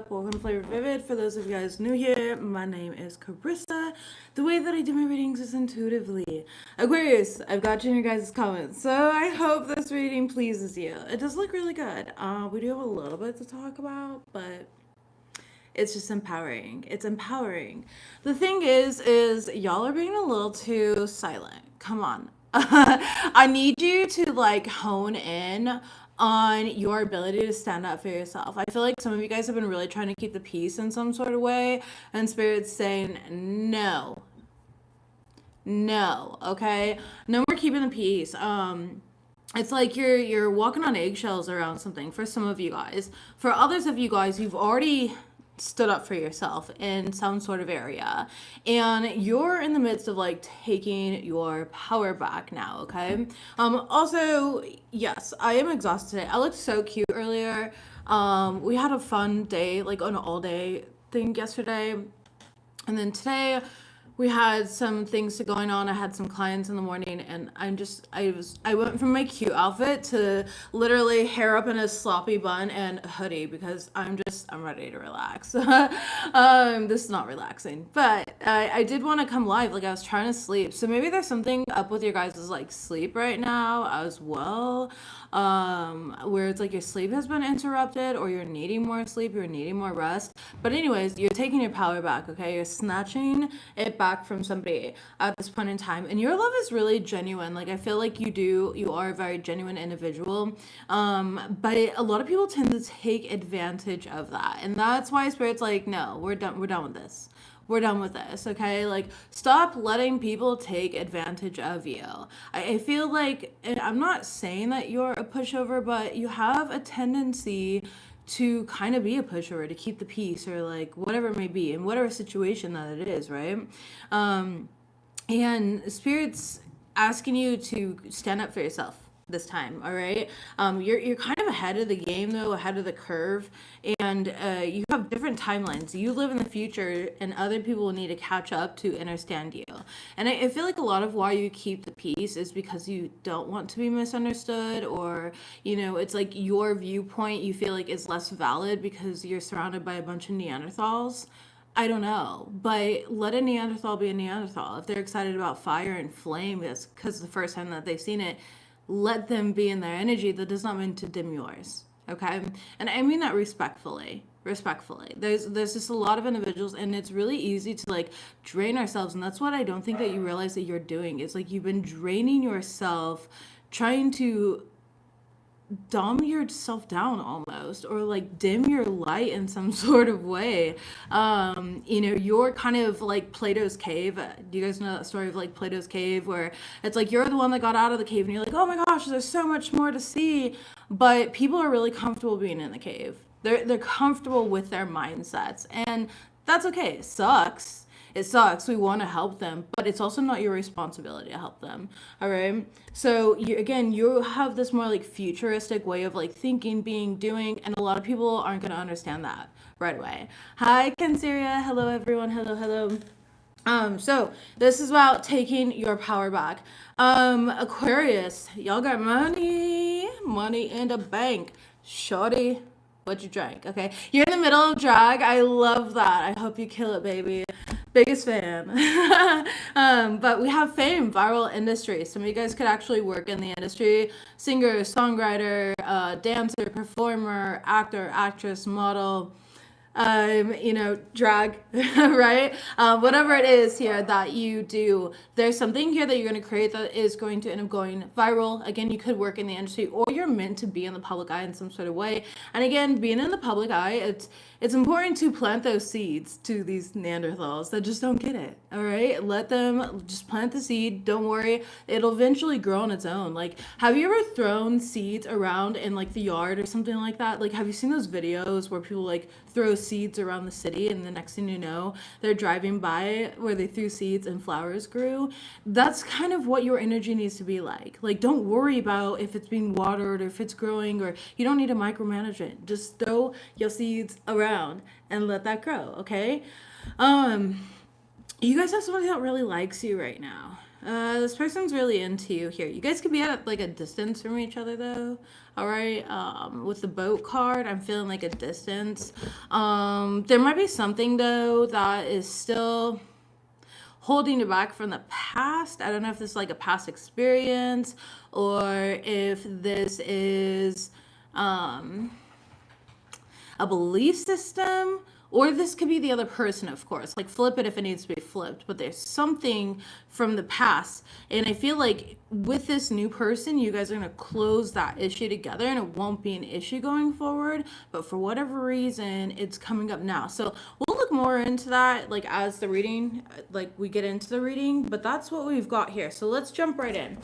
up? Welcome to FlavoredVivid. For those of you guys new here, my name is Carissa. The way that I do my readings is intuitively. Aquarius, I've got you in your guys' comments, so I hope this reading pleases you. It does look really good. We do have a little bit to talk about, but it's just empowering. It's empowering. The thing is y'all are being a little too silent. Come on. I need you to like hone in on your ability to stand up for yourself. I feel like some of you guys have been really trying to keep the peace in some sort of way, and Spirit's saying no. No, okay? No more keeping the peace. It's like you're walking on eggshells around something for some of you guys. For others of you guys, you've already stood up for yourself in some sort of area, and you're in the midst of like taking your power back now. Okay. Also, yes, I am exhausted today. I looked so cute earlier. We had a fun day, like an all day thing yesterday, and then today we had some things going on. I had some clients in the morning, and I went from my cute outfit to literally hair up in a sloppy bun and a hoodie because I'm ready to relax. This is not relaxing, but I did want to come live. Like, I was trying to sleep, so maybe there's something up with your guys' like sleep right now as well, where it's like your sleep has been interrupted, or you're needing more sleep, you're needing more rest. But anyways, you're taking your power back. Okay, you're snatching it back from somebody at this point in time, and your love is really genuine. Like, I feel like you are a very genuine individual, but a lot of people tend to take advantage of that, and that's why Spirit's like, no, we're done with this. We're done with this, okay? Like, stop letting people take advantage of you. I feel like, and I'm not saying that you're a pushover, but you have a tendency to kind of be a pushover, to keep the peace, or like whatever it may be, in whatever situation that it is, right? And Spirit's asking you to stand up for yourself this time, all right? You're kind of ahead of the game, though, ahead of the curve, and you have different timelines. You live in the future, and other people will need to catch up to understand you. And I feel like a lot of why you keep the peace is because you don't want to be misunderstood, or, you know, it's like your viewpoint you feel like is less valid because you're surrounded by a bunch of Neanderthals. I don't know, but let a Neanderthal be a Neanderthal. If they're excited about fire and flame, that's because the first time that they've seen it, let them be in their energy. That does not mean to dim yours, okay? And I mean that respectfully. There's just a lot of individuals, and it's really easy to like drain ourselves, and that's what I don't think that you realize that you're doing. It's like you've been draining yourself, trying to dumb yourself down almost, or like dim your light in some sort of way. You know, you're kind of like Plato's cave. Do you guys know that story of like Plato's cave, where it's like you're the one that got out of the cave and you're like, oh my gosh, there's so much more to see, but people are really comfortable being in the cave. They're comfortable with their mindsets, and that's okay. It sucks. We want to help them, but it's also not your responsibility to help them. All right. So you have this more like futuristic way of like thinking, being, doing, and a lot of people aren't going to understand that right away. Hi, Canceria. Hello, everyone. Hello. So this is about taking your power back. Aquarius, y'all got money in the bank. Shorty, what you drank? Okay. You're in the middle of drag. I love that. I hope you kill it, baby. Biggest fan. But we have fame, viral industry. Some of you guys could actually work in the industry. Singer, songwriter, dancer, performer, actor, actress, model, you know, drag, right? Whatever it is here that you do, there's something here that you're going to create that is going to end up going viral. Again, you could work in the industry, or you're meant to be in the public eye in some sort of way. And again, being in the public eye, it's important to plant those seeds to these Neanderthals that just don't get it. All right, let them just plant the seed. Don't worry, it'll eventually grow on its own. Like, have you ever thrown seeds around in like the yard or something like that? Like, have you seen those videos where people like throw seeds around the city, and the next thing you know, they're driving by where they threw seeds and flowers grew? That's kind of what your energy needs to be like. Like, don't worry about if it's being watered or if it's growing, or you don't need to micromanage it. Just throw your seeds around and let that grow, okay? You guys have somebody that really likes you right now, This person's really into you here. You guys could be at like a distance from each other though. All right. With the boat card, I'm feeling like a distance. There might be something though that is still holding you back from the past. I don't know if this is like a past experience or if this is a belief system, or this could be the other person, of course. Like, flip it if it needs to be flipped, but there's something from the past. And I feel like with this new person, you guys are going to close that issue together and it won't be an issue going forward. But for whatever reason, it's coming up now. So we'll look more into that, like, as the reading, like, we get into the reading. But that's what we've got here. So let's jump right in.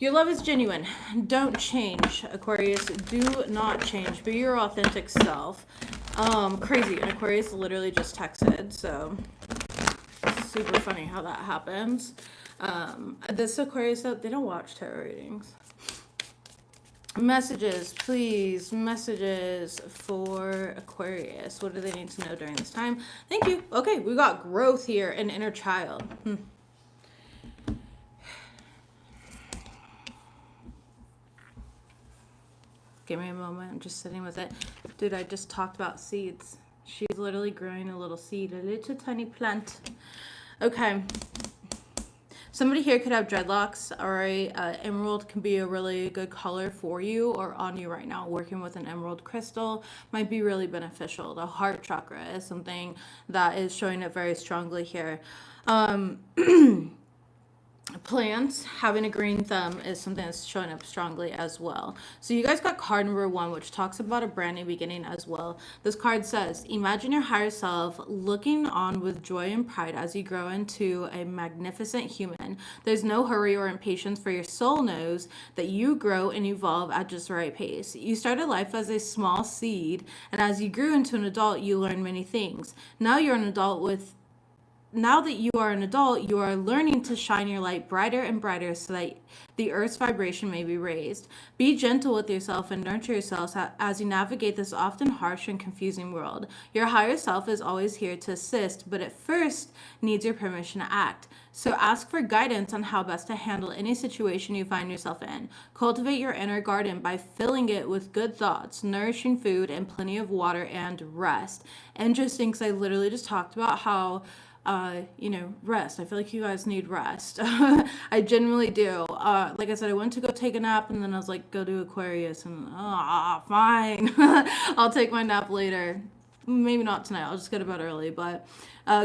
Your love is genuine. Don't change, Aquarius. Do not change. Be your authentic self. Crazy. And Aquarius literally just texted, so super funny how that happens. This Aquarius, they don't watch tarot readings. Messages, please. Messages for Aquarius. What do they need to know during this time? Thank you. Okay, we got growth here and inner child. Give me a moment. I'm just sitting with it. Dude, I just talked about seeds. She's literally growing a little seed, a little tiny plant. Okay. Somebody here could have dreadlocks. All right. Emerald can be a really good color for you or on you right now. Working with an emerald crystal might be really beneficial. The heart chakra is something that is showing up very strongly here. Plants, having a green thumb is something that's showing up strongly as well. So you guys got card number 1, which talks about a brand new beginning as well. This card says, imagine your higher self looking on with joy and pride as you grow into a magnificent human. There's no hurry or impatience, for your soul knows that you grow and evolve at just the right pace. You started life as a small seed, and as you grew into an adult, you learned many things. Now that you are an adult, you are learning to shine your light brighter and brighter so that the earth's vibration may be raised. Be gentle with yourself and nurture yourself as you navigate this often harsh and confusing world. Your higher self is always here to assist, but at first needs your permission to act. So ask for guidance on how best to handle any situation you find yourself in. Cultivate your inner garden by filling it with good thoughts, nourishing food, and plenty of water and rest. Interesting, because I literally just talked about how rest. I feel like you guys need rest. I genuinely do. Like I said, I went to go take a nap and then I was like, go do Aquarius, and fine. I'll take my nap later. Maybe not tonight. I'll just go to bed early. But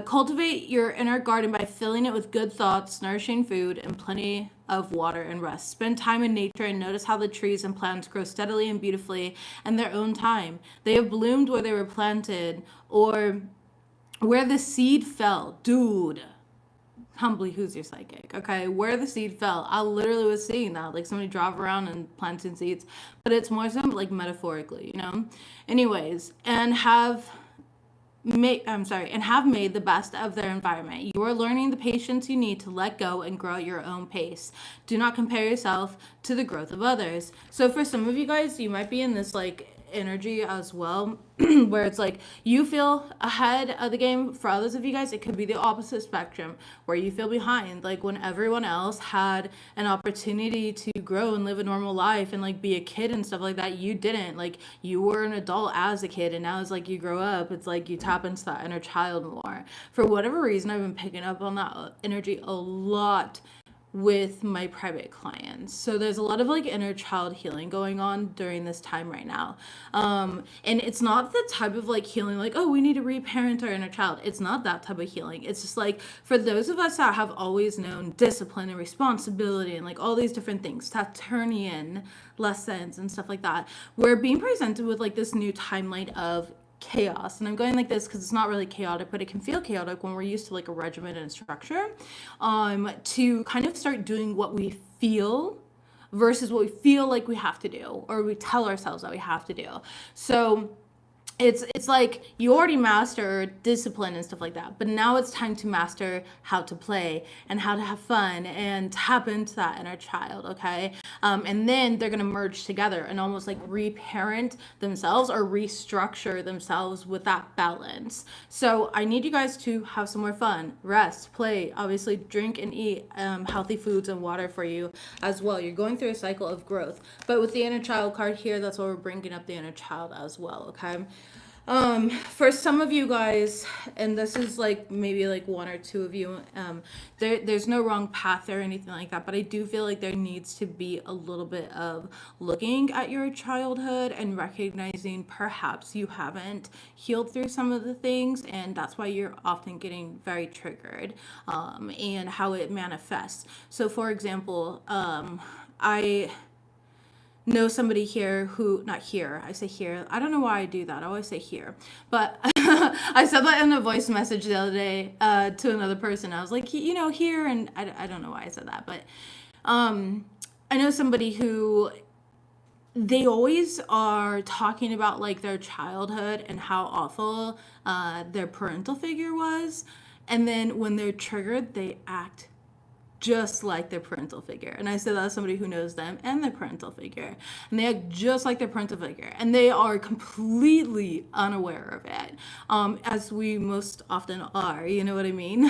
cultivate your inner garden by filling it with good thoughts, nourishing food, and plenty of water and rest. Spend time in nature and notice how the trees and plants grow steadily and beautifully in their own time. They have bloomed where they were planted, or where the seed fell. Dude, humbly, who's your psychic? Okay, where the seed fell. I literally was seeing that, like somebody drove around and planting seeds, but it's more so like metaphorically, anyways. And have made the best of their environment. You are learning the patience you need to let go and grow at your own pace. Do not compare yourself to the growth of others. So for some of you guys, you might be in this like energy as well where it's like you feel ahead of the game. For others of you guys, it could be the opposite spectrum where you feel behind, like when everyone else had an opportunity to grow and live a normal life and like be a kid and stuff like that, you didn't. Like, you were an adult as a kid, and now it's like you grow up, it's like you tap into that inner child more. For whatever reason, I've been picking up on that energy a lot with my private clients. So there's a lot of like inner child healing going on during this time right now. And it's not the type of like healing like, oh, we need to reparent our inner child. It's not that type of healing. It's just like for those of us that have always known discipline and responsibility and like all these different things, Saturnian lessons and stuff like that, we're being presented with like this new timeline of chaos. And I'm going like this because it's not really chaotic, but it can feel chaotic when we're used to like a regimen and structure, to kind of start doing what we feel versus what we feel like we have to do, or we tell ourselves that we have to do. So it's like you already mastered discipline and stuff like that, but now it's time to master how to play and how to have fun and tap into that inner child. Okay. And then they're going to merge together and almost like reparent themselves or restructure themselves with that balance. So I need you guys to have some more fun, rest, play, obviously drink and eat healthy foods and water for you as well. You're going through a cycle of growth, but with the inner child card here, that's why we're bringing up the inner child as well. Okay. For some of you guys, and this is like maybe like one or two of you, there's no wrong path or anything like that, but I do feel like there needs to be a little bit of looking at your childhood and recognizing perhaps you haven't healed through some of the things, and that's why you're often getting very triggered, and how it manifests. So for example, I know somebody here who, not here, I say here, I don't know why I do that, I always say here, but I said that in a voice message the other day to another person. I was like, you know, here, and I don't know why I said that, but I know somebody who, they always are talking about like their childhood and how awful their parental figure was, and then when they're triggered, they act just like their parental figure. And I say that as somebody who knows them and their parental figure. And they act just like their parental figure. And they are completely unaware of it, as we most often are, you know what I mean?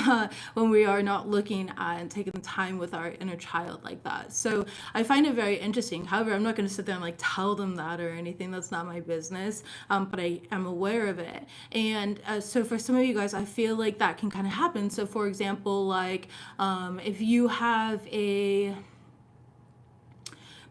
When we are not looking at and taking the time with our inner child like that. So I find it very interesting. However, I'm not going to sit there and like tell them that or anything. That's not my business. But I am aware of it. And so for some of you guys, I feel like that can kind of happen. So for example, like if you have a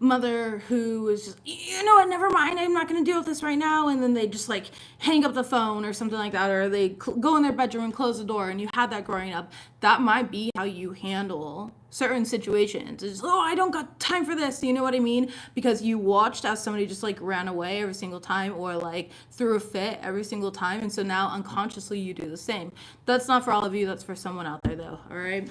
mother who is just, you know what, never mind, I'm not going to deal with this right now, and then they just like hang up the phone or something like that, or they go in their bedroom and close the door, and you had that growing up, that might be how you handle certain situations. It's, oh, I don't got time for this, you know what I mean? Because you watched as somebody just like ran away every single time, or like threw a fit every single time, and so now unconsciously you do the same. That's not for all of you, that's for someone out there though, all right?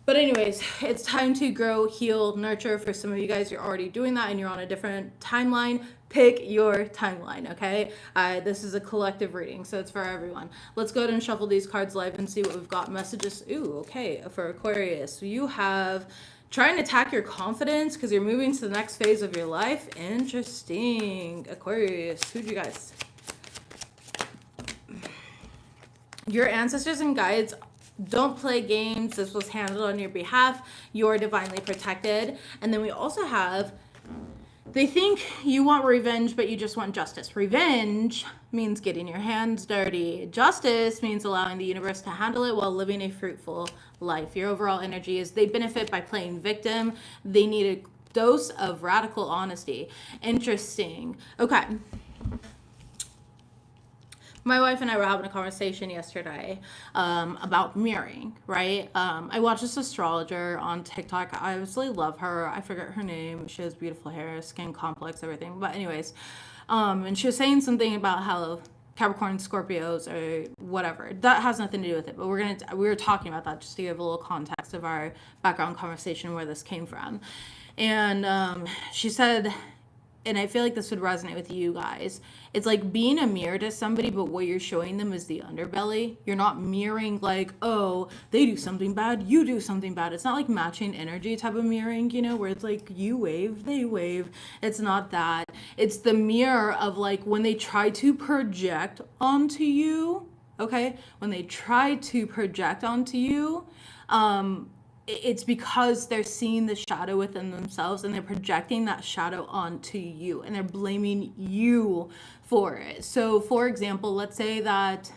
But anyways, it's time to grow, heal, nurture. For some of you guys, you're already doing that and you're on a different timeline. Pick your timeline, okay? This is a collective reading, so it's for everyone. Let's go ahead and shuffle these cards live and see what we've got. Messages. Ooh, okay, for Aquarius. You have trying to attack your confidence because you're moving to the next phase of your life. Interesting. Aquarius, who'd you guys? Your ancestors and guides don't play games. This was handled on your behalf. You're divinely protected. And then we also have, they think you want revenge, but you just want justice. Revenge means getting your hands dirty. Justice means allowing the universe to handle it while living a fruitful life. Your overall energy is they benefit by playing victim. They need a dose of radical honesty. Interesting. Okay. My wife and I were having a conversation yesterday about mirroring, right? I watched this astrologer on TikTok. I absolutely love her. I forget her name. She has beautiful hair, skin complex, everything. But anyways, and she was saying something about how Capricorn, Scorpios, or whatever. That has nothing to do with it. But we were talking about that just to give a little context of our background conversation where this came from. And she said, and I feel like this would resonate with you guys, it's like being a mirror to somebody, but what you're showing them is the underbelly. You're not mirroring like, oh, they do something bad, you do something bad. It's not like matching energy type of mirroring, you know, where it's like you wave, they wave. It's not that. It's the mirror of like when they try to project onto you, okay? When they try to project onto you, it's because they're seeing the shadow within themselves and they're projecting that shadow onto you and they're blaming you for it. So for example, let's say that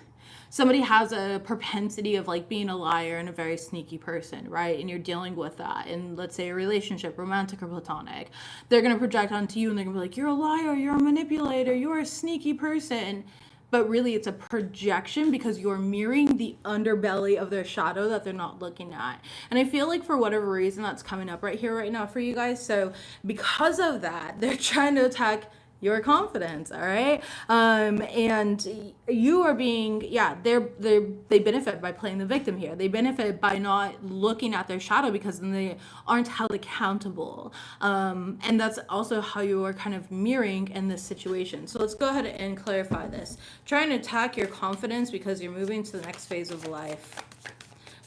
somebody has a propensity of like being a liar and a very sneaky person, right? And you're dealing with that in, let's say, a relationship, romantic or platonic. They're going to project onto you and they're going to be like, you're a liar, you're a manipulator, you're a sneaky person. But really it's a projection because you're mirroring the underbelly of their shadow that they're not looking at. And I feel like for whatever reason that's coming up right here, right now for you guys. So because of that, they're trying to attack your confidence, all right? And you are being, yeah, they benefit by playing the victim here. They benefit by not looking at their shadow, because then they aren't held accountable. And that's also how you are kind of mirroring in this situation. So let's go ahead and clarify this. Trying to attack your confidence because you're moving to the next phase of life.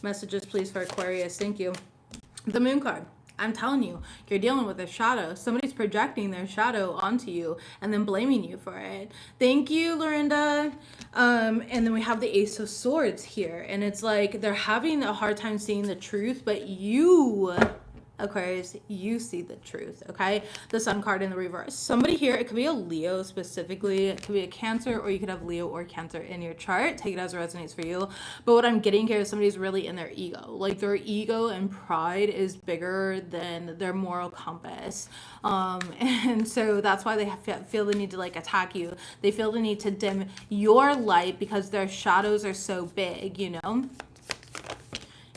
Messages, please, for Aquarius. Thank you. The Moon card. I'm telling you, you're dealing with a shadow. Somebody's projecting their shadow onto you and then blaming you for it. Thank you, Lorinda. And then we have the Ace of Swords here. And it's like they're having a hard time seeing the truth, but you, Aquarius, you see the truth, okay? The Sun card in the reverse. Somebody here, it could be a Leo specifically, it could be a Cancer, or you could have Leo or Cancer in your chart. Take it as it resonates for you. But what I'm getting here is somebody's really in their ego. Like their ego and pride is bigger than their moral compass. And so that's why they feel the need to like attack you. They feel the need to dim your light because their shadows are so big, you know?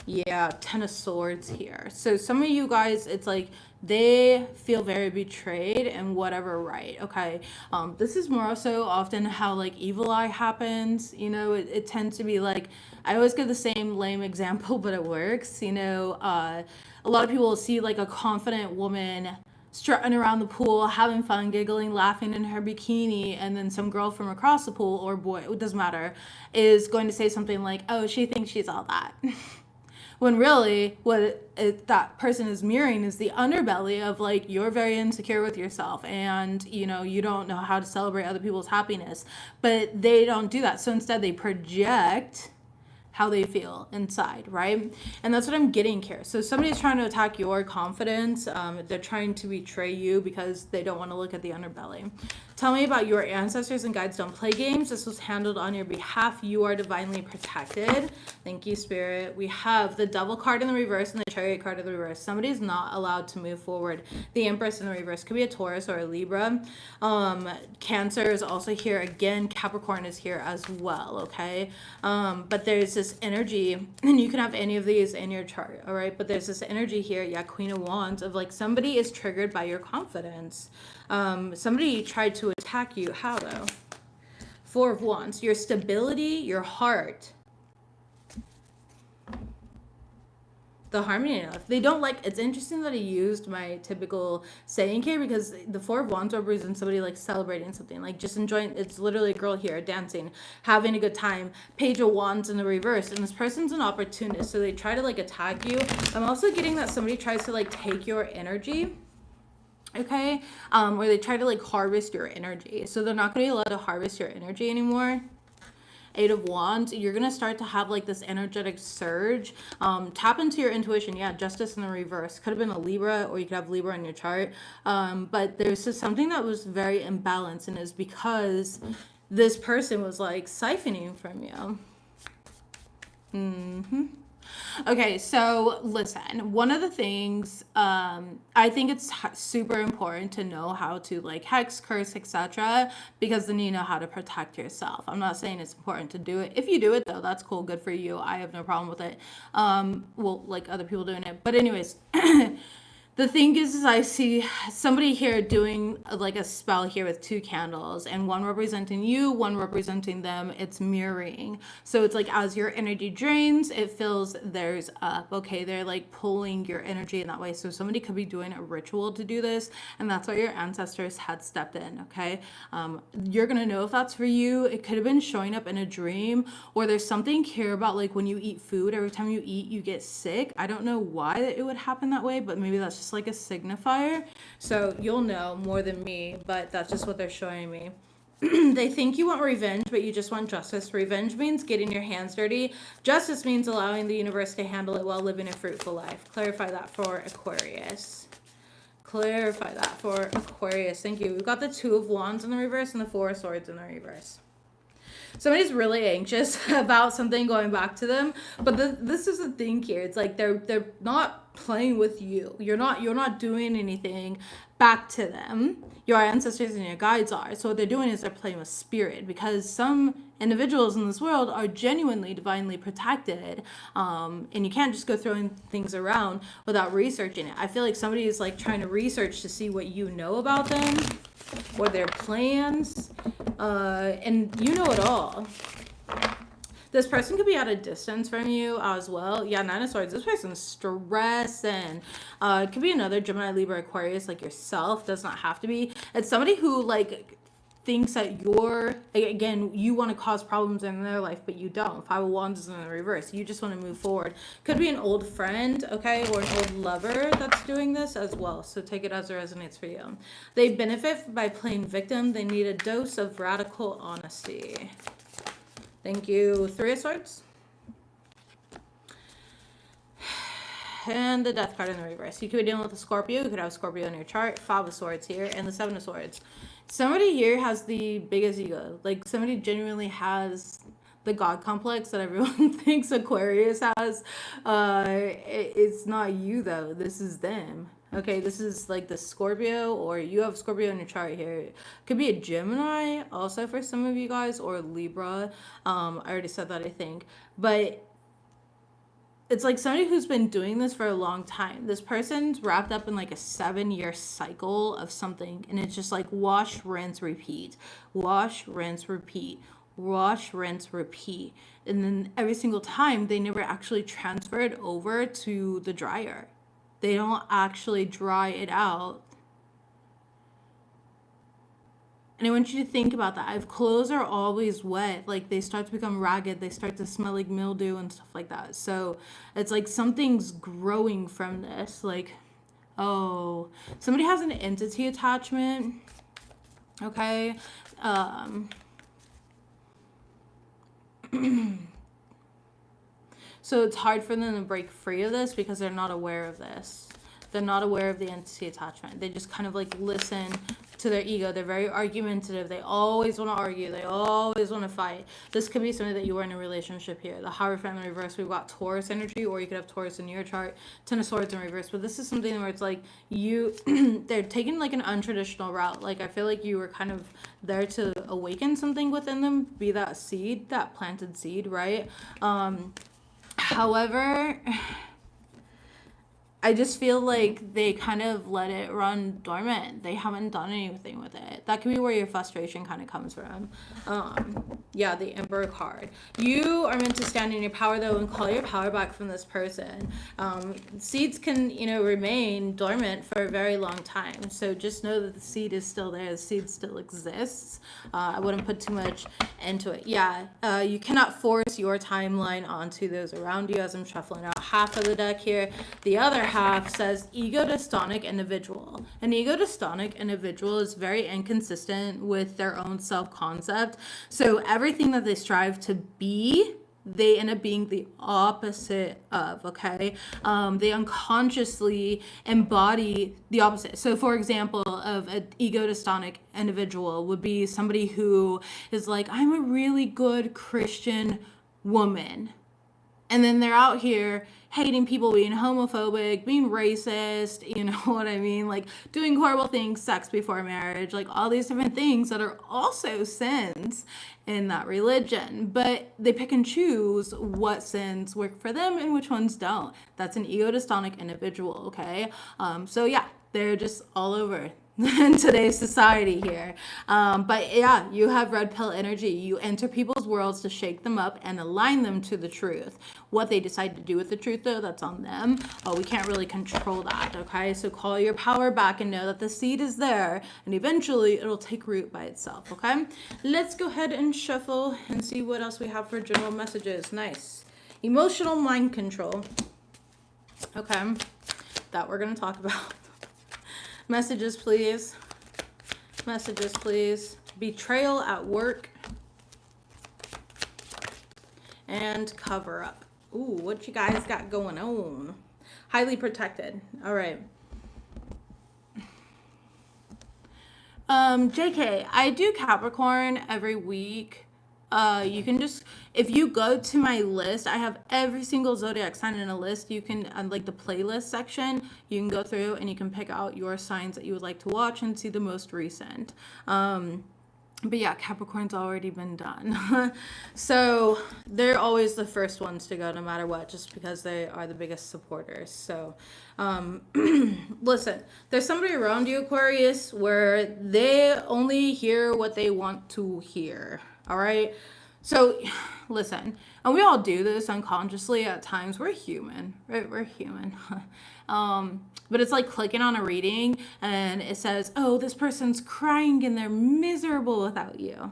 Yeah, Ten of Swords here. So some of you guys, it's like they feel very betrayed in whatever right, okay? This is more so often how like evil eye happens. You know, it tends to be like, I always give the same lame example, but it works. You know, a lot of people will see like a confident woman strutting around the pool, having fun, giggling, laughing in her bikini, and then some girl from across the pool, or boy, it doesn't matter, is going to say something like, oh, she thinks she's all that. When really that person is mirroring is the underbelly of like, you're very insecure with yourself and you know you don't know how to celebrate other people's happiness, but they don't do that. So instead they project how they feel inside, right? And that's what I'm getting here. So somebody's trying to attack your confidence. They're trying to betray you because they don't want to look at the underbelly. Tell me about your ancestors and guides. Don't play games. This was handled on your behalf. You are divinely protected. Thank you, Spirit. We have the Devil card in the reverse and the Chariot card in the reverse. Somebody's not allowed to move forward. The Empress in the reverse could be a Taurus or a Libra. Cancer is also here. Again, Capricorn is here as well, okay? But there's this energy, and you can have any of these in your chart, all right? But there's this energy here, yeah, Queen of Wands, of like somebody is triggered by your confidence. Somebody tried to attack you. How though? Four of Wands. Your stability, your heart, the harmony enough. They don't like, it's interesting that I used my typical saying here because the Four of Wands represents somebody like celebrating something, like just enjoying. It's literally a girl here dancing, having a good time. Page of Wands in the reverse, and this person's an opportunist, so they try to like attack you. I'm also getting that somebody tries to like take your energy, okay? Where they try to like harvest your energy, so they're not going to be allowed to harvest your energy anymore. Eight of Wands, you're going to start to have like this energetic surge. Tap into your intuition. Yeah, Justice in the reverse. Could have been a Libra, or you could have Libra in your chart. But there's just something that was very imbalanced, and is because this person was like siphoning from you. Okay, so listen, one of the things, I think it's super important to know how to like hex, curse, etc., because then you know how to protect yourself. I'm not saying it's important to do it. If you do it though, that's cool, good for you. I have no problem with it. Well, like other people doing it. But anyways, the thing is I see somebody here doing like a spell here with two candles, and one representing you, one representing them. It's mirroring. So it's like as your energy drains, it fills theirs up. Okay, they're like pulling your energy in that way. So somebody could be doing a ritual to do this, and that's why your ancestors had stepped in, okay? You're gonna know if that's for you. It could have been showing up in a dream, or there's something here about like when you eat food, every time you eat, you get sick. I don't know why it would happen that way, but maybe that's just like a signifier. So you'll know more than me, but that's just what they're showing me. They think you want revenge, but you just want justice. Revenge means getting your hands dirty. Justice means allowing the universe to handle it while living a fruitful life. Clarify that for Aquarius. Clarify that for Aquarius. Thank you. We've got the Two of Wands in the reverse and the Four of Swords in the reverse. Somebody's really anxious about something going back to them, but this is the thing here. It's like they're not playing with you. You're not doing anything back to them. Your ancestors and your guides are. So what they're doing is they're playing with spirit, because some individuals in this world are genuinely divinely protected, and you can't just go throwing things around without researching it. I feel like somebody is like trying to research to see what you know about them or their plans, and you know it all. This person could be at a distance from you as well. Yeah, Nine of Swords. This person's stressing. It could be another Gemini, Libra, Aquarius, like yourself. Does not have to be. It's somebody who like thinks that you want to cause problems in their life, but you don't. Five of Wands is in the reverse. You just want to move forward. Could be an old friend, okay, or an old lover that's doing this as well. So take it as it resonates for you. They benefit by playing victim. They need a dose of radical honesty. Thank you. Three of Swords. And the Death card in the reverse. You could be dealing with a Scorpio. You could have a Scorpio in your chart. Five of Swords here. And the Seven of Swords. Somebody here has the biggest ego. Like, somebody genuinely has the God complex that everyone thinks Aquarius has. It's not you, though. This is them. Okay, this is like the Scorpio, or you have Scorpio in your chart here. Could be a Gemini also for some of you guys, or Libra. I already said that, I think. But it's like somebody who's been doing this for a long time. This person's wrapped up in like a 7-year cycle of something, and it's just like wash, rinse, repeat. Wash, rinse, repeat. Wash, rinse, repeat. And then every single time, they never actually transferred over to the dryer. They don't actually dry it out. And I want you to think about that. If clothes are always wet, like they start to become ragged, they start to smell like mildew and stuff like that. So it's like something's growing from this. Like, oh, somebody has an entity attachment. Okay. So it's hard for them to break free of this because they're not aware of this. They're not aware of the entity attachment. They just kind of like listen to their ego. They're very argumentative. They always want to argue. They always want to fight. This could be something that you were in a relationship here. The Hierophant in the reverse, we've got Taurus energy, or you could have Taurus in your chart. Ten of Swords in reverse. But this is something where it's like they're taking like an untraditional route. Like I feel like you were kind of there to awaken something within them, be that seed, that planted seed, right? However, I just feel like they kind of let it run dormant. They haven't done anything with it. That could be where your frustration kind of comes from. Yeah, the Emperor card. You are meant to stand in your power, though, and call your power back from this person. Seeds can, remain dormant for a very long time. So just know that the seed is still there. The seed still exists. I wouldn't put too much into it. Yeah, you cannot force your timeline onto those around you, as I'm shuffling out half of the deck here. The other half says ego-dystonic individual. An ego-dystonic individual is very inconsistent with their own self-concept. So everything that they strive to be, they end up being the opposite of, okay? They unconsciously embody the opposite. So for example, of an ego-dystonic individual would be somebody who is like, I'm a really good Christian woman. And then they're out here hating people, being homophobic, being racist, you know what I mean? Like doing horrible things, sex before marriage, like all these different things that are also sins in that religion. But they pick and choose what sins work for them and which ones don't. That's an ego-dystonic individual, okay? So yeah, they're just all over in today's society here. But yeah, you have red pill energy. You enter people's worlds to shake them up and align them to the truth. What they decide to do with the truth, though, that's on them. We can't really control that, okay? So call your power back and know that the seed is there, and eventually it'll take root by itself, okay? Let's go ahead and shuffle and see what else we have for general messages. Nice. Emotional mind control. Okay, that we're going to talk about. Messages, please. Messages, please. Betrayal at work. And cover up. Ooh, what you guys got going on? Highly protected. All right. JK, I do Capricorn every week. You can just, if you go to my list, I have every single zodiac sign in a list. You can, like the playlist section, you can go through and you can pick out your signs that you would like to watch and see the most recent. But yeah, Capricorn's already been done. So they're always the first ones to go no matter what, just because they are the biggest supporters. So listen, there's somebody around you, Aquarius, where they only hear what they want to hear. All right. So listen, and we all do this unconsciously at times. We're human, right? We're human. But it's like clicking on a reading and it says, oh, this person's crying and they're miserable without you.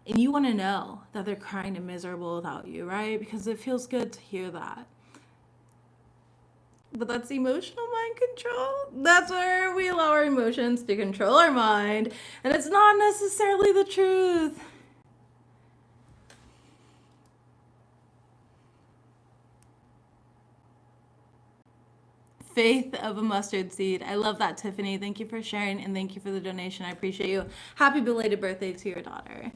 And you want to know that they're crying and miserable without you, right? Because it feels good to hear that. But that's emotional mind control. That's where we allow our emotions to control our mind. And it's not necessarily the truth. Faith of a mustard seed. I love that, Tiffany. Thank you for sharing and thank you for the donation. I appreciate you. Happy belated birthday to your daughter.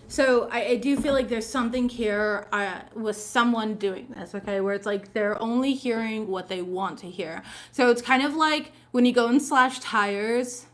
So I do feel like there's something here with someone doing this, okay, where it's like they're only hearing what they want to hear. So it's kind of like when you go and slash tires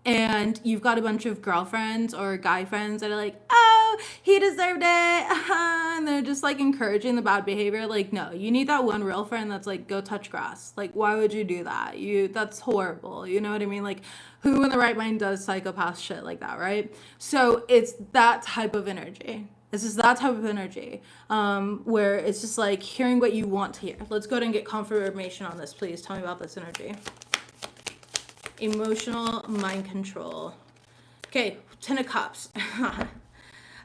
and you've got a bunch of girlfriends or guy friends that are like, oh, he deserved it. And they're just like encouraging the bad behavior. Like, no, you need that one real friend that's like, go touch grass. Like, why would you do that? That's horrible. You know what I mean? Like, who in the right mind does psychopath shit like that, right? So it's that type of energy. This is that type of energy where it's just like hearing what you want to hear. Let's go ahead and get confirmation on this, please. Tell me about this energy. Emotional mind control. Okay, 10 of Cups.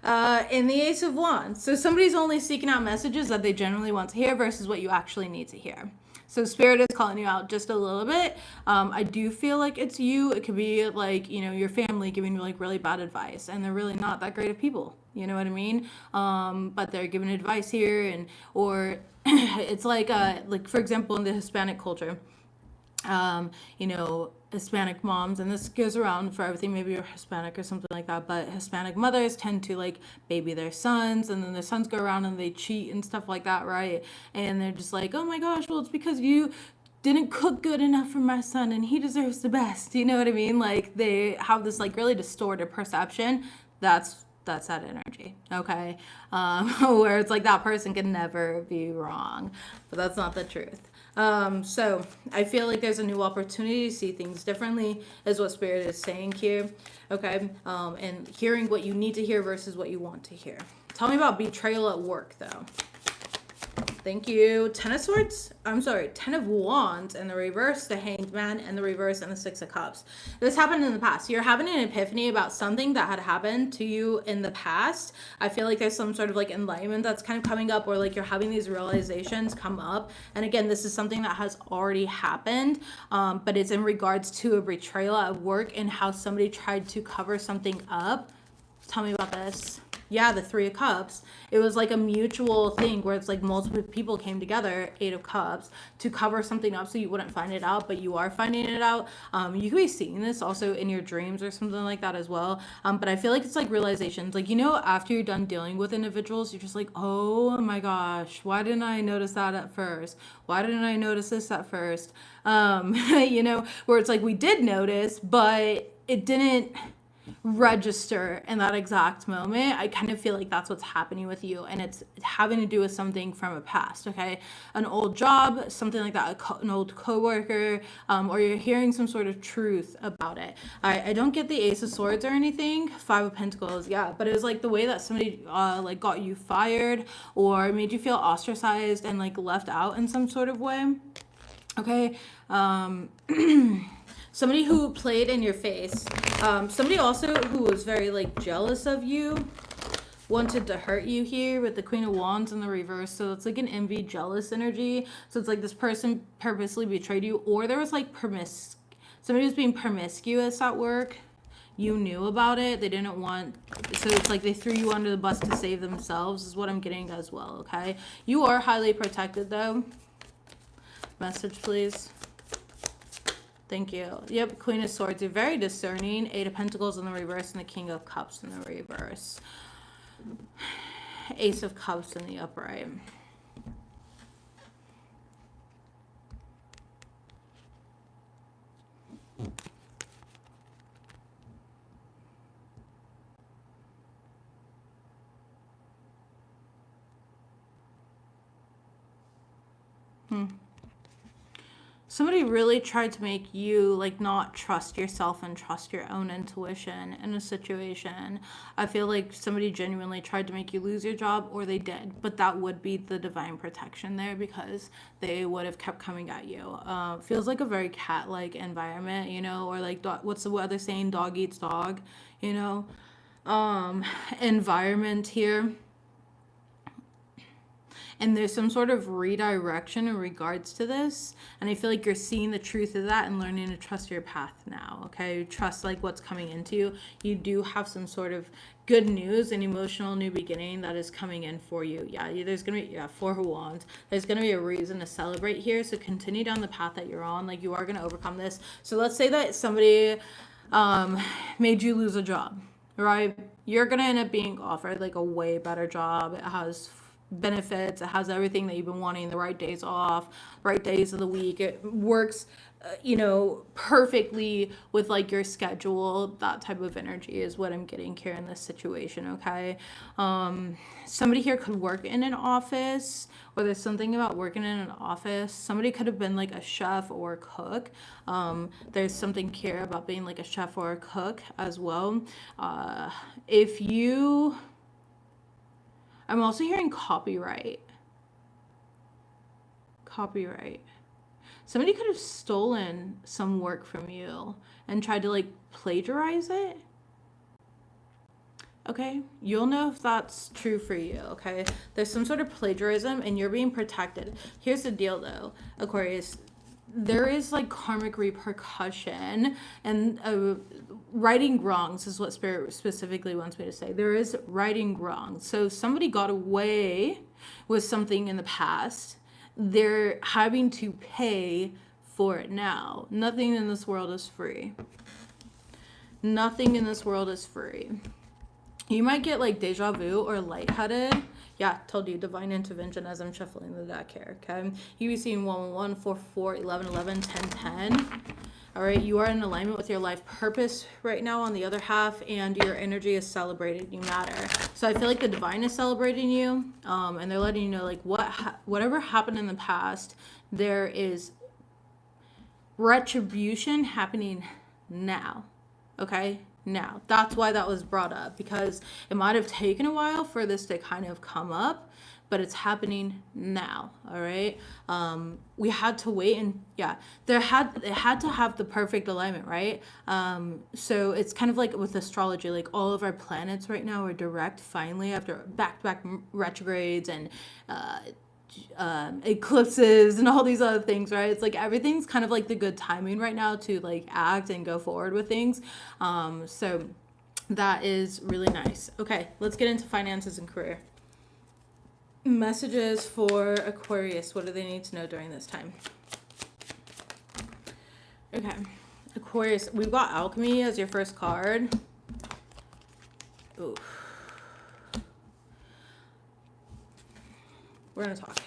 And the Ace of Wands. So somebody's only seeking out messages that they generally want to hear versus what you actually need to hear. So Spirit is calling you out just a little bit. I do feel like it's you. It could be like, you know, your family giving you like really bad advice and they're really not that great of people. You know what I mean? But they're giving advice here or it's like for example, in the Hispanic culture, you know, Hispanic moms, and this goes around for everything, maybe you're Hispanic or something like that, but Hispanic mothers tend to like baby their sons and then their sons go around and they cheat and stuff like that, right? And they're just like, oh my gosh, well, it's because you didn't cook good enough for my son and he deserves the best. You know what I mean? Like they have this like really distorted perception. That's that energy, okay? Where it's like that person can never be wrong, but that's not the truth. So I feel like there's a new opportunity to see things differently is what Spirit is saying here, okay? And hearing what you need to hear versus what you want to hear. Tell me about betrayal at work, though. Thank you. 10 of Swords. I'm sorry. 10 of Wands in the reverse, the Hanged Man in the reverse, and the 6 of Cups. This happened in the past. You're having an epiphany about something that had happened to you in the past. I feel like there's some sort of like enlightenment that's kind of coming up, or like you're having these realizations come up. And again, this is something that has already happened, but it's in regards to a betrayal at work and how somebody tried to cover something up. Tell me about this. Yeah, the 3 of Cups. It was like a mutual thing where it's like multiple people came together, 8 of Cups, to cover something up so you wouldn't find it out, but you are finding it out. You could be seeing this also in your dreams or something like that as well. But I feel like it's like realizations. Like, you know, after you're done dealing with individuals, you're just like, oh my gosh, why didn't I notice that at first? Why didn't I notice this at first? You know, where it's like we did notice, but it didn't register in that exact moment. I kind of feel like that's what's happening with you, and it's having to do with something from a past, okay? An old job, something like that, an old coworker, or you're hearing some sort of truth about it. I don't get the Ace of Swords or anything. 5 of Pentacles, yeah, but it was like the way that somebody like got you fired or made you feel ostracized and like left out in some sort of way, okay? Somebody who played in your face. Somebody also who was very like jealous of you, wanted to hurt you here with the Queen of Wands in the reverse. So it's like an envy, jealous energy. So it's like this person purposely betrayed you, or there was like somebody was being promiscuous at work. You knew about it. They didn't want, so it's like they threw you under the bus to save themselves is what I'm getting as well, okay? You are highly protected though. Message, please. Thank you. Yep, Queen of Swords. You're very discerning. Eight of Pentacles in the reverse and the King of Cups in the reverse. Ace of Cups in the upright. Somebody really tried to make you like not trust yourself and trust your own intuition in a situation. I feel like somebody genuinely tried to make you lose your job, or they did, but that would be the divine protection there because they would have kept coming at you. Feels like a very cat-like environment, you know, or like what's the other saying? Dog eats dog, you know, environment here. And there's some sort of redirection in regards to this, and I feel like you're seeing the truth of that and learning to trust your path now. Okay, trust like what's coming into you. You do have some sort of good news, an emotional new beginning that is coming in for you. Yeah, there's gonna be Four of Wands. There's gonna be a reason to celebrate here, so continue down the path that you're on. Like, you are gonna overcome this. So let's say that somebody made you lose a job, right? You're gonna end up being offered like a way better job. It has benefits, it has everything that you've been wanting, the right days off, right days of the week. It works you know, perfectly with like your schedule. That type of energy is what I'm getting here in this situation. Okay, somebody here could work in an office, or there's something about working in an office. Somebody could have been like a chef or a cook. There's something here about being like a chef or a cook as well. If you I'm also hearing copyright. Copyright. Somebody could have stolen some work from you and tried to like plagiarize it. Okay, you'll know if that's true for you. Okay, there's some sort of plagiarism and you're being protected. Here's the deal though, Aquarius. There is like karmic repercussion and righting wrongs is what Spirit specifically wants me to say. There is righting wrongs. So somebody got away with something in the past. They're having to pay for it now. Nothing in this world is free. Nothing in this world is free. You might get like deja vu or lightheaded. Yeah, told you, divine intervention as I'm shuffling the deck here, okay? You be seeing 111, 44, 11, 11, 10, 10. All right, you are in alignment with your life purpose right now on the other half, and your energy is celebrated. You matter. So I feel like the divine is celebrating you, and they're letting you know, like, whatever happened in the past, there is retribution happening now, okay? Now, that's why that was brought up, because it might have taken a while for this to kind of come up, but it's happening now. All right, we had to wait, and yeah, it had to have the perfect alignment, right? So it's kind of like with astrology, like all of our planets right now are direct finally after back-to-back retrogrades and eclipses and all these other things, right? It's like everything's kind of like the good timing right now to like act and go forward with things. So that is really nice. Okay, let's get into finances and career. Messages for Aquarius. What do they need to know during this time? Okay, Aquarius, we've got alchemy as your first card. Ooh. We're gonna talk.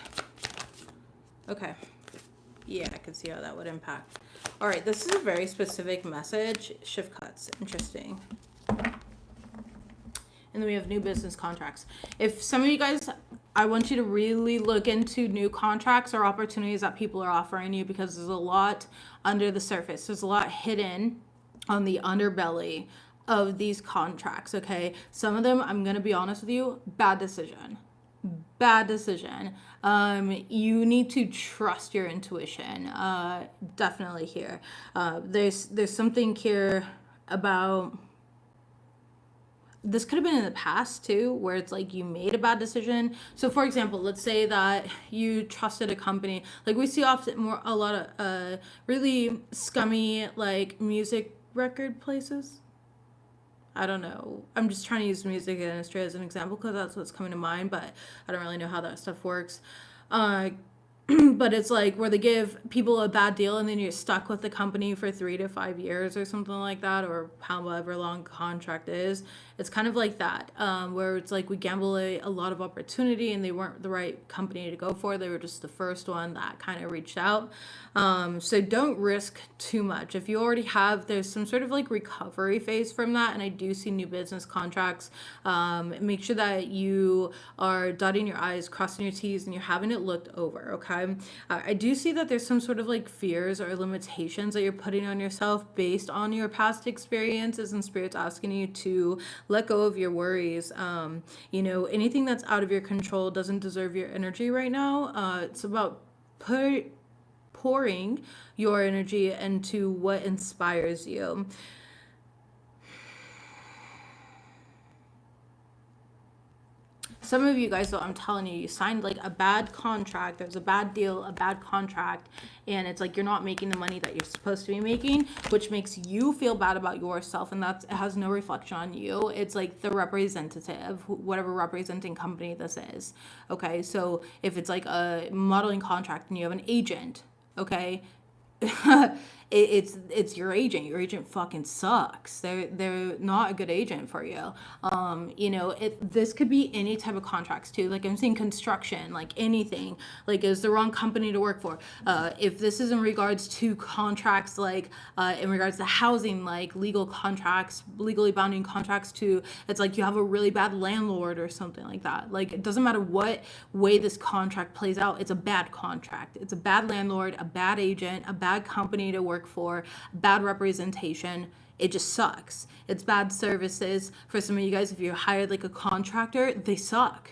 Okay. Yeah, I can see how that would impact. All right, this is a very specific message. Shift cuts. Interesting. And then we have new business contracts. If some of you guys, I want you to really look into new contracts or opportunities that people are offering you, because there's a lot under the surface. There's a lot hidden on the underbelly of these contracts, okay? Some of them, I'm going to be honest with you, bad decision. Bad decision. You need to trust your intuition. Definitely here. There's something here about, this could have been in the past too, where it's like you made a bad decision. So for example, let's say that you trusted a company. Like we see often a lot of really scummy like music record places. I don't know. I'm just trying to use music industry as an example because that's what's coming to mind, but I don't really know how that stuff works. but it's like where they give people a bad deal and then you're stuck with the company for 3 to 5 years or something like that, or however long contract is. It's kind of like that, where it's like we gamble a lot of opportunity and they weren't the right company to go for. They were just the first one that kind of reached out. So don't risk too much. If you already have, there's some sort of like recovery phase from that. And I do see new business contracts. Make sure that you are dotting your I's, crossing your T's, and you're having it looked over. Okay. I do see that there's some sort of like fears or limitations that you're putting on yourself based on your past experiences, and Spirit's asking you to let go of your worries. Anything that's out of your control doesn't deserve your energy right now. It's about pouring your energy into what inspires you. Some of you guys, though, I'm telling you, you signed like a bad contract. There's a bad deal, a bad contract, and it's like you're not making the money that you're supposed to be making, which makes you feel bad about yourself, and it has no reflection on you. It's like the representative, whatever representing company this is. Okay, so if it's like a modeling contract and you have an agent, okay, it's your agent. Your agent fucking sucks. They're not a good agent for you. This could be any type of contracts too. Like I'm saying construction, like anything. Like is the wrong company to work for. If this is in regards to contracts, like in regards to housing, like legal contracts, legally binding contracts too. It's like you have a really bad landlord or something like that. Like it doesn't matter what way this contract plays out. It's a bad contract. It's a bad landlord, a bad agent, a bad company to work for, bad representation. It just sucks. It's bad services. For some of you guys, if you hired like a contractor, they suck.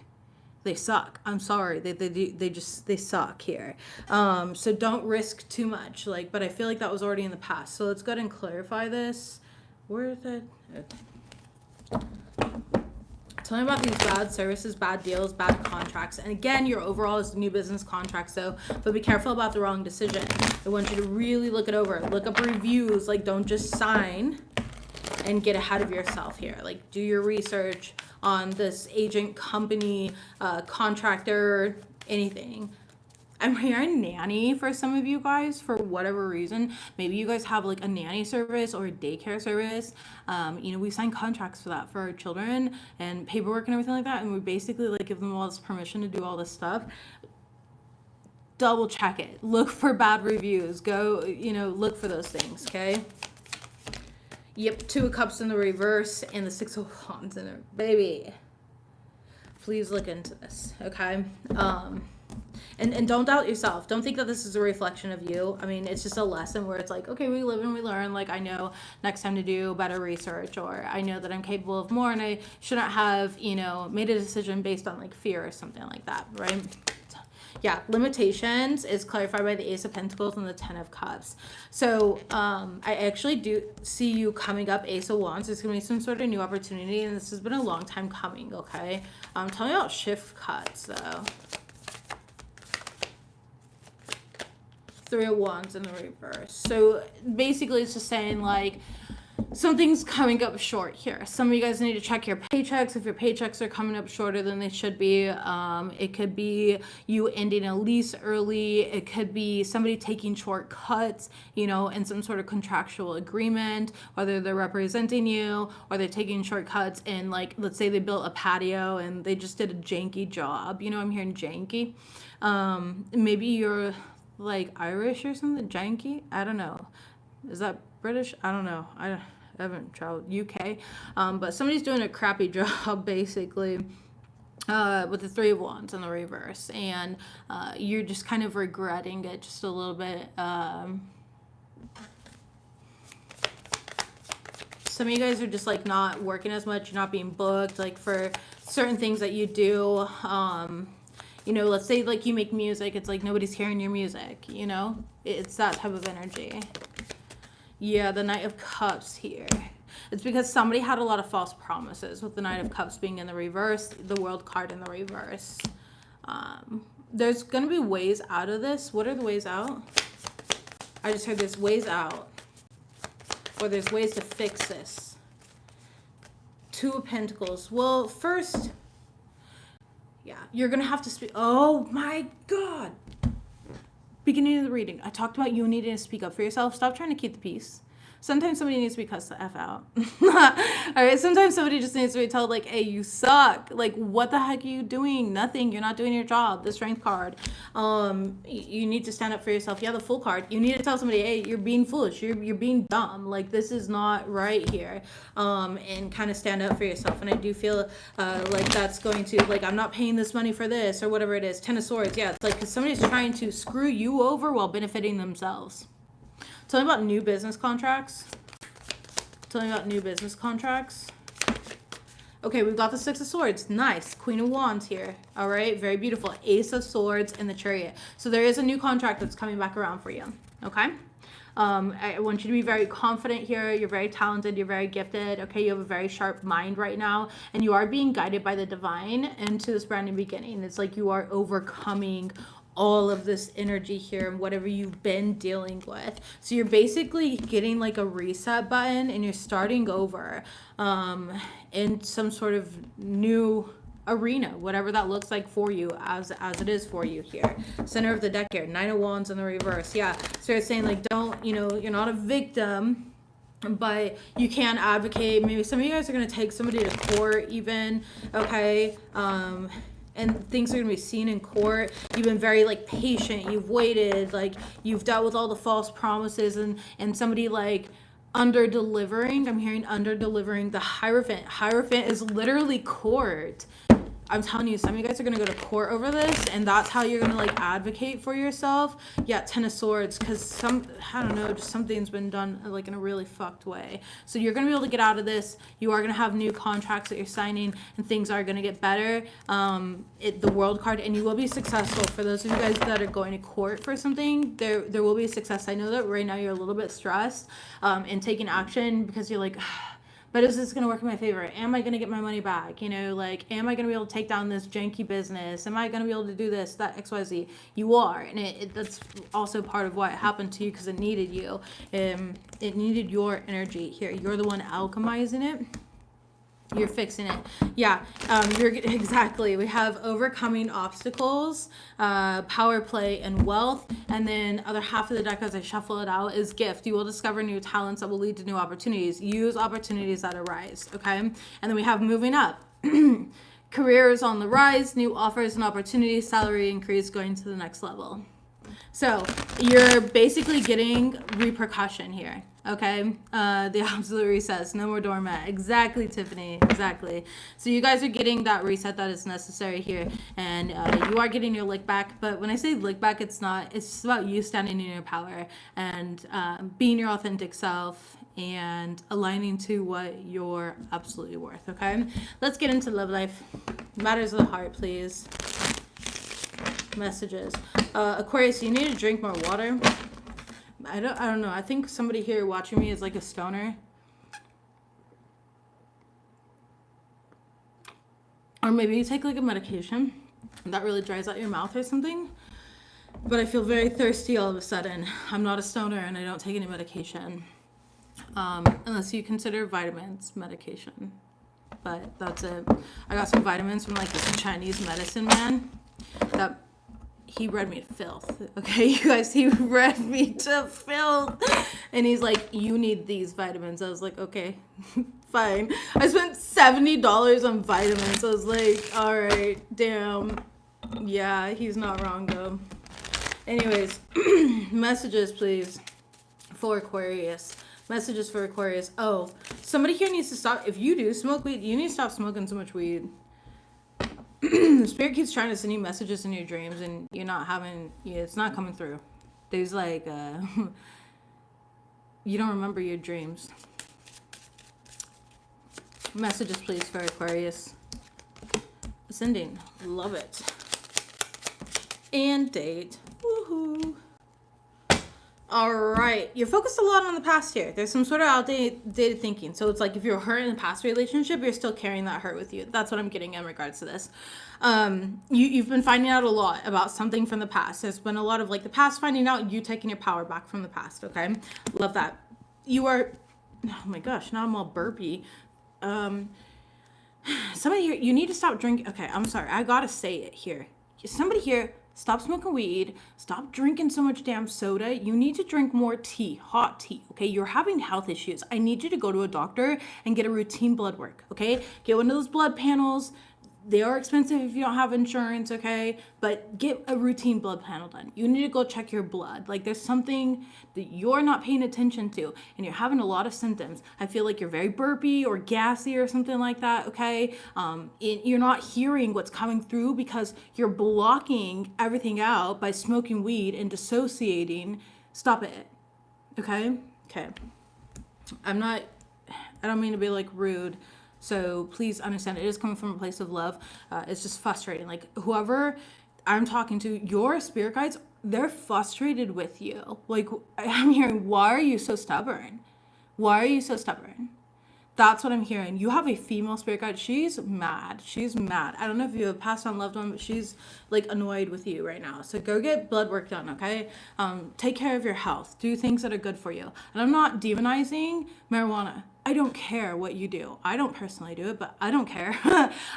They suck. I'm sorry. They suck here. So don't risk too much. But I feel like that was already in the past. So let's go ahead and clarify this. Where is it? Tell me about these bad services, bad deals, bad contracts. And again, your overall is new business contracts, but be careful about the wrong decision. I want you to really look it over. Look up reviews. Don't just sign and get ahead of yourself here. Do your research on this agent, company, contractor, anything. I'm hearing nanny for some of you guys for whatever reason. Maybe you guys have a nanny service or a daycare service. We sign contracts for that for our children and paperwork and everything like that. And we basically give them all this permission to do all this stuff. Double check it. Look for bad reviews. Go, look for those things. Okay. Yep. 2 of Cups in the reverse and the 6 of Wands in there. Baby. Please look into this. Okay. And don't doubt yourself. Don't think that this is a reflection of you. I mean, it's just a lesson where it's okay, we live and we learn. I know next time to do better research, or I know that I'm capable of more and I shouldn't have, made a decision based on fear or something like that, right? Yeah, limitations is clarified by the Ace of Pentacles and the 10 of Cups. So I actually do see you coming up Ace of Wands. There's going to be some sort of new opportunity, and this has been a long time coming, okay? Tell me about shift cuts, though. 3 of Wands in the reverse. So basically it's just saying something's coming up short here. Some of you guys need to check your paychecks. If your paychecks are coming up shorter than they should be, it could be you ending a lease early. It could be somebody taking shortcuts, in some sort of contractual agreement, whether they're representing you or they're taking shortcuts in let's say they built a patio and they just did a janky job. I'm hearing janky. Maybe you're Irish or something, janky. I don't know. Is that British? I don't know. I haven't traveled UK. But somebody's doing a crappy job basically with the 3 of Wands in the reverse, and you're just kind of regretting it just a little bit. Some of you guys are just not working as much. You're not being booked for certain things that you do. Let's say you make music, it's nobody's hearing your music, it's that type of energy. Yeah, the Knight of Cups here. It's because somebody had a lot of false promises with the Knight of Cups being in the reverse, the World card in the reverse. There's going to be ways out of this. What are the ways out? I just heard there's ways out. Or there's ways to fix this. 2 of Pentacles. Well, first... yeah, you're going to have to speak. Oh my God. beginning of the reading, I talked about you needing to speak up for yourself. Stop trying to keep the peace. Sometimes somebody needs to be cussed the F out. All right. Sometimes somebody just needs to be told, like, hey, you suck. Like, what the heck are you doing? Nothing. You're not doing your job. The strength card. You need to stand up for yourself. Yeah, the fool card. You need to tell somebody, hey, you're being foolish. You're being dumb. Like, this is not right here. And kind of stand up for yourself. And I do feel like that's going to, like, I'm not paying this money for this or whatever it is. Ten of Swords. Yeah, it's like, because somebody's trying to screw you over while benefiting themselves. Tell me about new business contracts. Tell me about new business contracts. Okay, we've got the Six of Swords. Nice. Queen of Wands here. All right, very beautiful. Ace of Swords and the Chariot. So there is a new contract that's coming back around for you. Okay? I want you to be very confident here. You're very talented. You're very gifted. Okay, you have a very sharp mind right now. And you are being guided by the divine into this brand new beginning. It's like you are overcoming all of this energy here and whatever you've been dealing with. So you're basically getting like a reset button and you're starting over in some sort of new arena, whatever that looks like for you, as it is for you here. Center of the deck here, Nine of Wands in the reverse. Yeah, so it's saying like, don't, you know, you're not a victim, but you can advocate. Maybe some of you guys are going to take somebody to court even. Okay. And things are going to be seen in court. You've been very, like, patient. You've waited. Like, you've dealt with all the false promises and somebody, like, under-delivering. I'm hearing under-delivering. The Hierophant. Hierophant is literally court. I'm telling you, some of you guys are going to go to court over this, and that's how you're going to, like, advocate for yourself. Yeah, Ten of Swords, because I don't know, just something's been done, like, in a really fucked way. So you're going to be able to get out of this. You are going to have new contracts that you're signing, and things are going to get better. The World card, and you will be successful. For those of you guys that are going to court for something, there will be a success. I know that right now you're a little bit stressed in taking action because you're like, but is this going to work in my favor? Am I going to get my money back? You know, like, am I going to be able to take down this janky business? Am I going to be able to do this, that, XYZ? You are. And that's also part of why it happened to you, because it needed you. It needed your energy here. You're the one alchemizing it. You're fixing it. Yeah, exactly. We have overcoming obstacles, power play, and wealth. And then other half of the deck, as I shuffle it out, is gift. You will discover new talents that will lead to new opportunities. Use opportunities that arise, okay? And then we have moving up. Careers on the rise, new offers and opportunities, salary increase, going to the next level. So you're basically getting repercussion here. Okay, the absolute reset. No more doormat. Exactly, Tiffany. Exactly. So you guys are getting that reset that is necessary here, and you are getting your lick back. But when I say lick back, it's not. It's just about you standing in your power and being your authentic self and aligning to what you're absolutely worth. Okay, let's get into love life. Matters of the heart, please. Messages. Aquarius, you need to drink more water. I don't know. I think somebody here watching me is like a stoner. Or maybe you take like a medication that really dries out your mouth or something. But I feel very thirsty all of a sudden. I'm not a stoner and I don't take any medication. Unless you consider vitamins medication. But that's it. I got some vitamins from like this Chinese medicine man that he read me to filth. Okay, you guys, he read me to filth. And he's like, you need these vitamins. I was like, okay, fine. I spent $70 on vitamins. I was like, all right, damn. Yeah, he's not wrong though. Anyways, messages, please, for Aquarius. Messages for Aquarius. Oh, somebody here needs to stop. If you do smoke weed, you need to stop smoking so much weed. The spirit keeps trying to send you messages in your dreams and you're not having, it's not coming through. There's like, you don't remember your dreams. Messages, please, for Aquarius. Ascending. Love it. And date. Woohoo. All right. You're focused a lot on the past here. There's some sort of outdated thinking. So it's like if you're hurt in a past relationship, you're still carrying that hurt with you. That's what I'm getting in regards to this. You've been finding out a lot about something from the past. There's been a lot of like the past finding out, you taking your power back from the past. Okay. Love that. You are, oh my gosh, now I'm all burpy. Somebody here, you need to stop drinking. Okay. I'm sorry. I got to say it here. Somebody here, Stop smoking weed. Stop drinking so much damn soda. You need to drink more tea, hot tea, okay? You're having health issues. I need you to go to a doctor and get a routine blood work, okay? Get one of those blood panels. They are expensive if you don't have insurance, okay? But get a routine blood panel done. You need to go check your blood. Like, there's something that you're not paying attention to and you're having a lot of symptoms. I feel like you're very burpy or gassy or something like that, okay? You're not hearing what's coming through because you're blocking everything out by smoking weed and dissociating. Stop it, okay? Okay. I don't mean to be like rude. So please understand, it is coming from a place of love. It's just frustrating. Like, whoever I'm talking to, your spirit guides, they're frustrated with you. Like, I'm hearing, why are you so stubborn? Why are you so stubborn? That's what I'm hearing. You have a female spirit guide. She's mad. She's mad. I don't know if you have passed on loved one, but she's like annoyed with you right now. So go get blood work done, okay? Take care of your health. Do things that are good for you. And I'm not demonizing marijuana. I don't care what you do. I don't personally do it, but I don't care.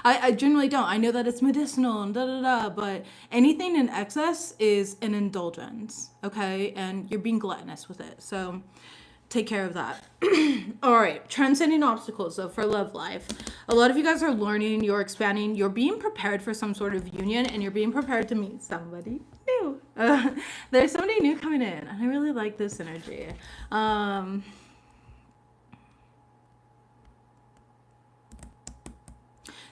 I generally don't. I know that it's medicinal and but anything in excess is an indulgence, okay? And you're being gluttonous with it. So take care of that. All right, transcending obstacles. So for love life, a lot of you guys are learning, you're expanding, you're being prepared for some sort of union, and you're being prepared to meet somebody new. There's somebody new coming in, and I really like this energy.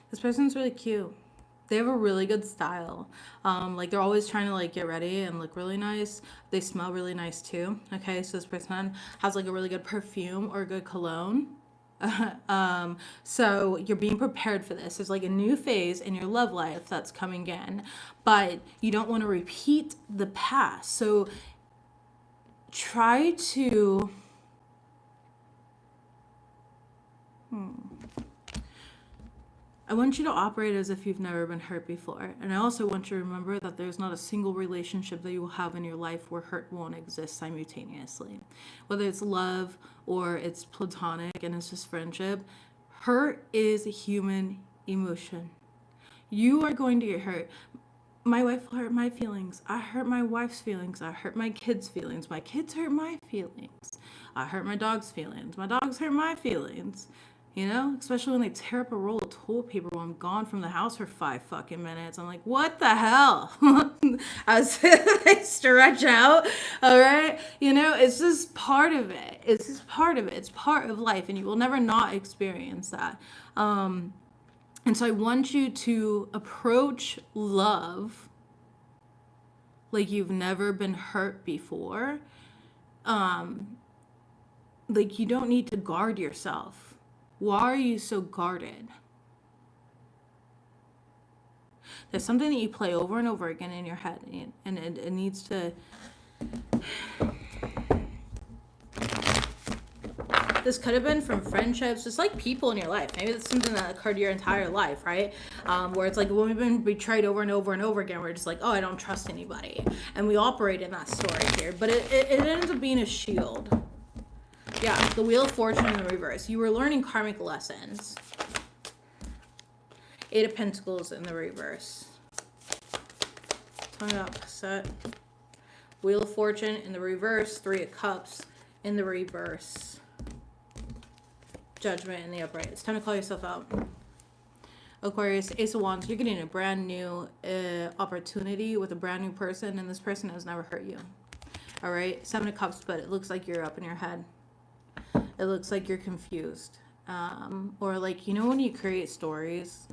This person's really cute. They have a really good style. Like, they're always trying to like get ready and look really nice. They smell really nice too. Okay, so this person has like a really good perfume or a good cologne. So you're being prepared for this. There's like a new phase in your love life that's coming in, but you don't want to repeat the past. So try to I want you to operate as if you've never been hurt before. And I also want you to remember that there's not a single relationship that you will have in your life where hurt won't exist simultaneously. Whether it's love or it's platonic and it's just friendship, hurt is a human emotion. You are going to get hurt. My wife hurt my feelings. I hurt my wife's feelings. I hurt my kids' feelings. My kids hurt my feelings. I hurt my dog's feelings. My dogs hurt my feelings. You know, especially when they tear up a roll of toilet paper while I'm gone from the house for 5 fucking minutes. I'm like, what the hell? As they stretch out, all right? You know, it's just part of it. It's just part of it. It's part of life, and you will never not experience that. And so I want you to approach love like you've never been hurt before. Like, you don't need to guard yourself. Why are you so guarded? There's something that you play over and over again in your head, and it needs to... This could have been from friendships, just like people in your life. Maybe it's something that occurred your entire life, right? Where it's like, when we've been betrayed over and over and over again, we're just like, oh, I don't trust anybody. And we operate in that story here. But it ends up being a shield. Yeah, the Wheel of Fortune in the reverse. You were learning karmic lessons. 8 of Pentacles in the reverse. Tell me about cassette. Wheel of Fortune in the reverse. 3 of Cups in the reverse. Judgment in the upright. It's time to call yourself out. Aquarius, Ace of Wands. You're getting a brand new opportunity with a brand new person, and this person has never hurt you. All right? 7 of Cups, but it looks like you're up in your head. It looks like you're confused. Or like, you know, when you create stories,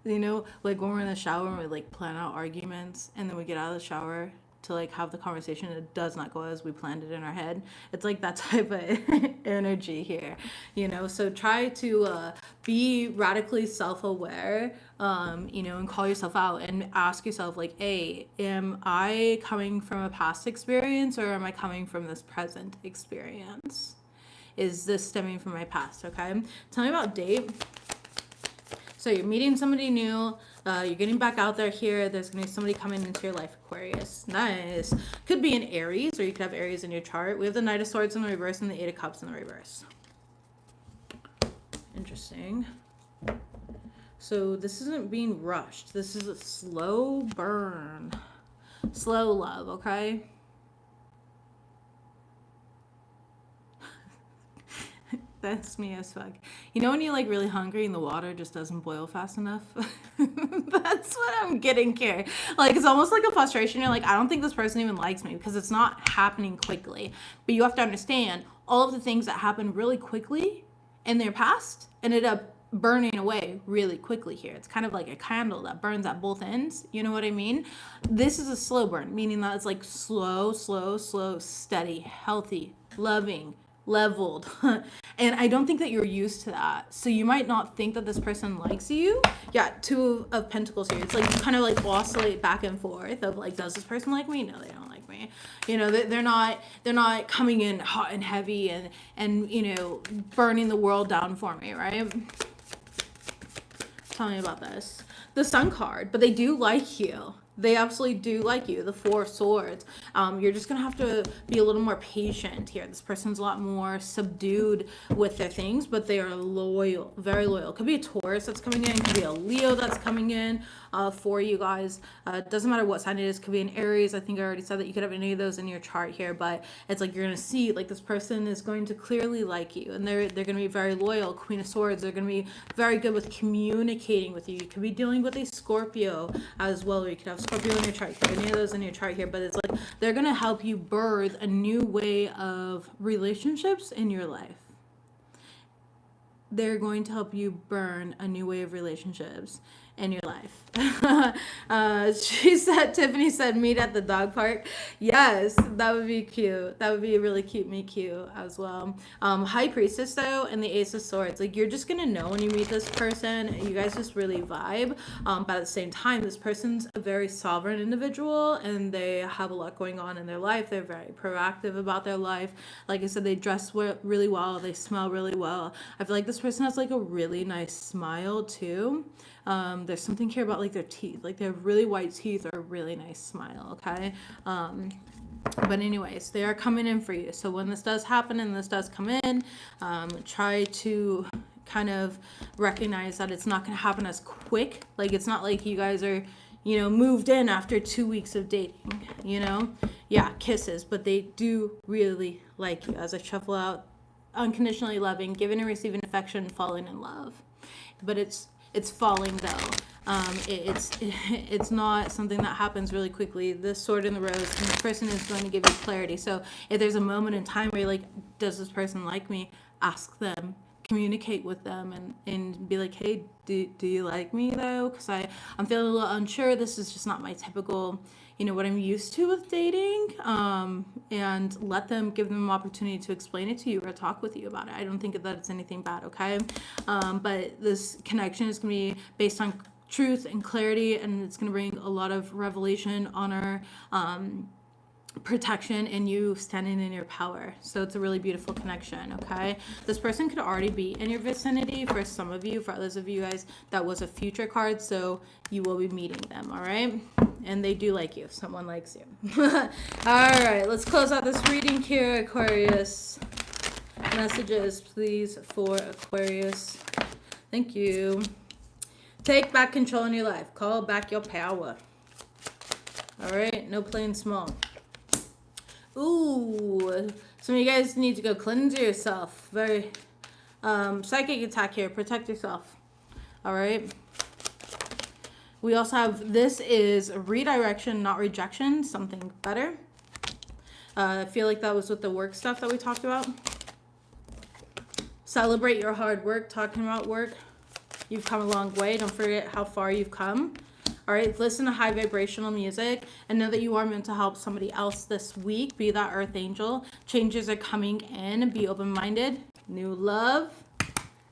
you know, like when we're in the shower and we like plan out arguments and then we get out of the shower to like have the conversation, it does not go as we planned it in our head. It's like that type of energy here, you know. So try to be radically self-aware, you know, and call yourself out and ask yourself like, hey, am I coming from a past experience or am I coming from this present experience? Is this stemming from my past? Okay, tell me about date. So you're meeting somebody new, you're getting back out there here. There's gonna be somebody coming into your life, Aquarius. Nice. Could be an Aries, or you could have Aries in your chart. We have the Knight of Swords in the reverse and the 8 of Cups in the reverse. Interesting. So this isn't being rushed. This is a slow burn. Slow love, okay? That's me as fuck. You know when you're like really hungry and the water just doesn't boil fast enough? That's what I'm getting here. Like it's almost like a frustration. You're like, I don't think this person even likes me because it's not happening quickly. But you have to understand all of the things that happen really quickly in their past ended up burning away really quickly here. It's kind of like a candle that burns at both ends. You know what I mean? This is a slow burn, meaning that it's like slow, steady, healthy, loving, leveled. And I don't think that you're used to that. So you might not think that this person likes you. Yeah, Two of Pentacles here. It's like you kind of like oscillate back and forth of like, does this person like me? No, they don't like me. You know, they're not coming in hot and heavy and you know, burning the world down for me, right? Tell me about this. The Sun card, but they do like you. They absolutely do like you. The Four of Swords. You're just going to have to be a little more patient here. This person's a lot more subdued with their things, but they are loyal, very loyal. Could be a Taurus that's coming in. Could be a Leo that's coming in for you guys. Doesn't matter what sign it is. Could be an Aries. I think I already said that you could have any of those in your chart here, but it's like you're going to see like this person is going to clearly like you, and they're going to be very loyal. Queen of Swords. They're going to be very good with communicating with you. You could be dealing with a Scorpio as well, or you could have Scorpio in your chart here, any of those in your chart here, but it's like they're going to help you birth a new way of relationships in your life. They're going to help you burn a new way of relationships in your life. Tiffany said, meet at the dog park. Yes, that would be cute. That would be a really cute meet cute as well. High Priestess though, and the Ace of Swords. Like you're just gonna know when you meet this person. You guys just really vibe. But at the same time, this person's a very sovereign individual, and they have a lot going on in their life. They're very proactive about their life. Like I said, they dress really well. They smell really well. I feel like this person has like a really nice smile too. There's something here about like their teeth, like they have really white teeth or a really nice smile. Okay. But anyways, they are coming in for you. So when this does happen and this does come in, try to kind of recognize that it's not going to happen as quick. Like it's not like you guys are, you know, moved in after 2 weeks of dating, you know? Yeah, kisses, but they do really like you. As I shuffle out, unconditionally loving, giving and receiving affection, falling in love. But it's falling though. It's not something that happens really quickly. This Sword in the Rose, and this person is going to give you clarity. So if there's a moment in time where you're like, does this person like me? Ask them, communicate with them, and be like, hey, do you like me though? Because I'm feeling a little unsure. This is just not my typical, you know, what I'm used to with dating. And let them, give them an opportunity to explain it to you or talk with you about it. I don't think that it's anything bad, okay? But this connection is going to be based on truth and clarity, and it's going to bring a lot of revelation, honor, protection, and you standing in your power. So it's a really beautiful connection. Okay, this person could already be in your vicinity. For some of you, for others of you guys, that was a future card, so you will be meeting them. All right, and they do like you. Someone likes you. All right, let's close out this reading here, Aquarius. Messages please for Aquarius. Thank you. Take back control in your life. Call back your power. All right, no playing small. Ooh, some of you guys need to go cleanse yourself. Very psychic attack here. Protect yourself. All right. We also have, this is redirection, not rejection. Something better. I feel like that was with the work stuff that we talked about. Celebrate your hard work. Talking about work. You've come a long way. Don't forget how far you've come. All right, listen to high vibrational music and know that you are meant to help somebody else this week. Be that earth angel. Changes are coming in. Be open-minded. New love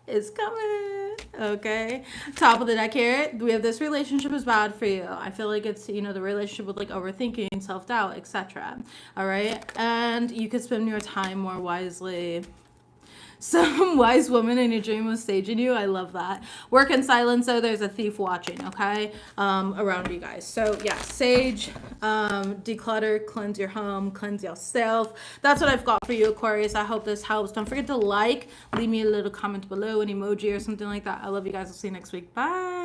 is coming. Okay. Top of the deck here. We have this relationship is bad for you. I feel like it's, you know, the relationship with like overthinking, self-doubt, etc. All right. And you could spend your time more wisely. Some wise woman in your dream was staging you. I love that. Work in silence, though. There's a thief watching, okay, around you guys. So, yeah, sage, declutter, cleanse your home, cleanse yourself. That's what I've got for you, Aquarius. I hope this helps. Don't forget to like, leave me a little comment below, an emoji or something like that. I love you guys. I'll see you next week. Bye.